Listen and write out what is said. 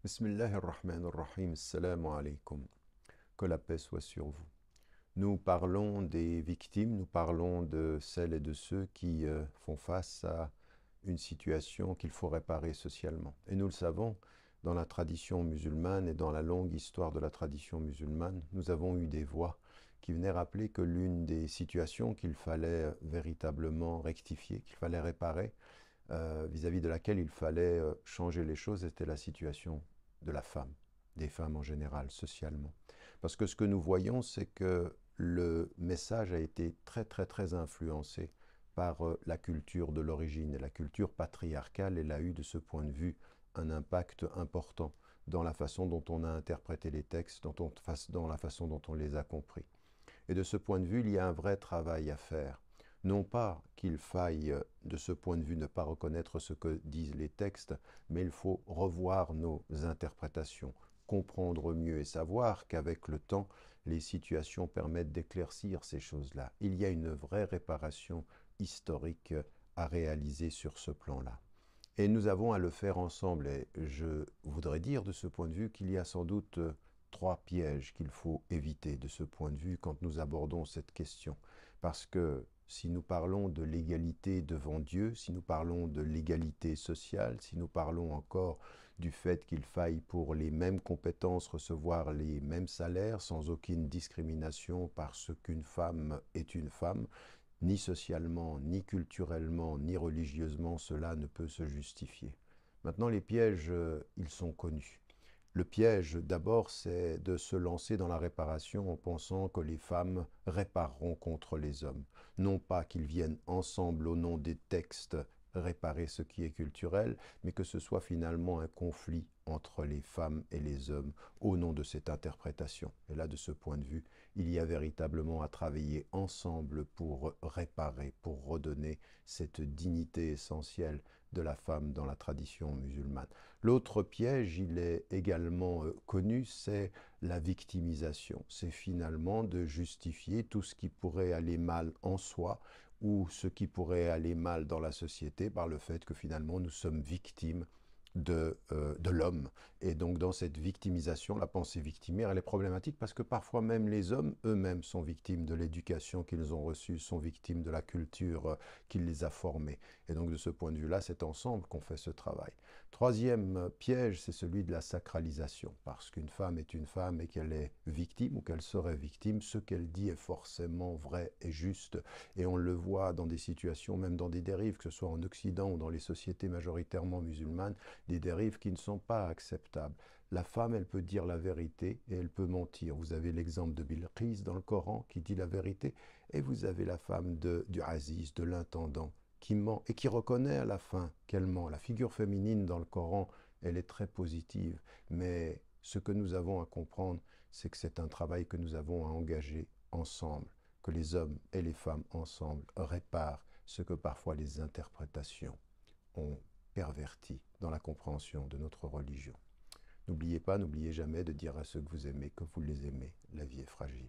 Bismillahirrahmanirrahim, assalamu alaikum. Que la paix soit sur vous. Nous parlons des victimes, nous parlons de celles et de ceux qui font face à une situation qu'il faut réparer socialement. Et nous le savons, dans la tradition musulmane et dans la longue histoire de la tradition musulmane, nous avons eu des voix qui venaient rappeler que l'une des situations qu'il fallait véritablement rectifier, qu'il fallait réparer, vis-à-vis de laquelle il fallait changer les choses, était la situation de la femme, des femmes en général, socialement. Parce que ce que nous voyons, c'est que le message a été très influencé par la culture de l'origine. Et la culture patriarcale, elle a eu de ce point de vue un impact important dans la façon dont on a interprété les textes, dans la façon dont on les a compris. Et de ce point de vue, il y a un vrai travail à faire. Non pas qu'il faille, de ce point de vue, ne pas reconnaître ce que disent les textes, mais il faut revoir nos interprétations, comprendre mieux et savoir qu'avec le temps, les situations permettent d'éclaircir ces choses-là. Il y a une vraie réparation historique à réaliser sur ce plan-là. Et nous avons à le faire ensemble. Et je voudrais dire de ce point de vue qu'il y a sans doute trois pièges qu'il faut éviter de ce point de vue quand nous abordons cette question. Parce que si nous parlons de l'égalité devant Dieu, si nous parlons de l'égalité sociale, si nous parlons encore du fait qu'il faille pour les mêmes compétences recevoir les mêmes salaires sans aucune discrimination parce qu'une femme est une femme, ni socialement, ni culturellement, ni religieusement, cela ne peut se justifier. Maintenant, les pièges, ils sont connus. Le piège, d'abord, c'est de se lancer dans la réparation en pensant que les femmes répareront contre les hommes. Non pas qu'ils viennent ensemble au nom des textes réparer ce qui est culturel, mais que ce soit finalement un conflit entre les femmes et les hommes au nom de cette interprétation. Et là, de ce point de vue, il y a véritablement à travailler ensemble pour réparer, pour redonner cette dignité essentielle de la femme dans la tradition musulmane. L'autre piège, il est également connu, c'est la victimisation. C'est finalement de justifier tout ce qui pourrait aller mal en soi ou ce qui pourrait aller mal dans la société par le fait que finalement nous sommes victimes de l'homme. Et donc dans cette victimisation, la pensée victimaire, elle est problématique parce que parfois même les hommes eux-mêmes sont victimes de l'éducation qu'ils ont reçue, sont victimes de la culture qui les a formés. Et donc de ce point de vue-là, c'est ensemble qu'on fait ce travail. Troisième piège, c'est celui de la sacralisation. Parce qu'une femme est une femme et qu'elle est victime ou qu'elle serait victime, ce qu'elle dit est forcément vrai et juste. Et on le voit dans des situations, même dans des dérives, que ce soit en Occident ou dans les sociétés majoritairement musulmanes, des dérives qui ne sont pas acceptables. La femme, elle peut dire la vérité et elle peut mentir. Vous avez l'exemple de Bilqis dans le Coran qui dit la vérité, et vous avez la femme du Aziz, de l'intendant, qui ment et qui reconnaît à la fin qu'elle ment. La figure féminine dans le Coran, elle est très positive, mais ce que nous avons à comprendre, c'est que c'est un travail que nous avons à engager ensemble, que les hommes et les femmes ensemble réparent ce que parfois les interprétations ont perverti dans la compréhension de notre religion. N'oubliez pas, n'oubliez jamais de dire à ceux que vous aimez que vous les aimez. La vie est fragile.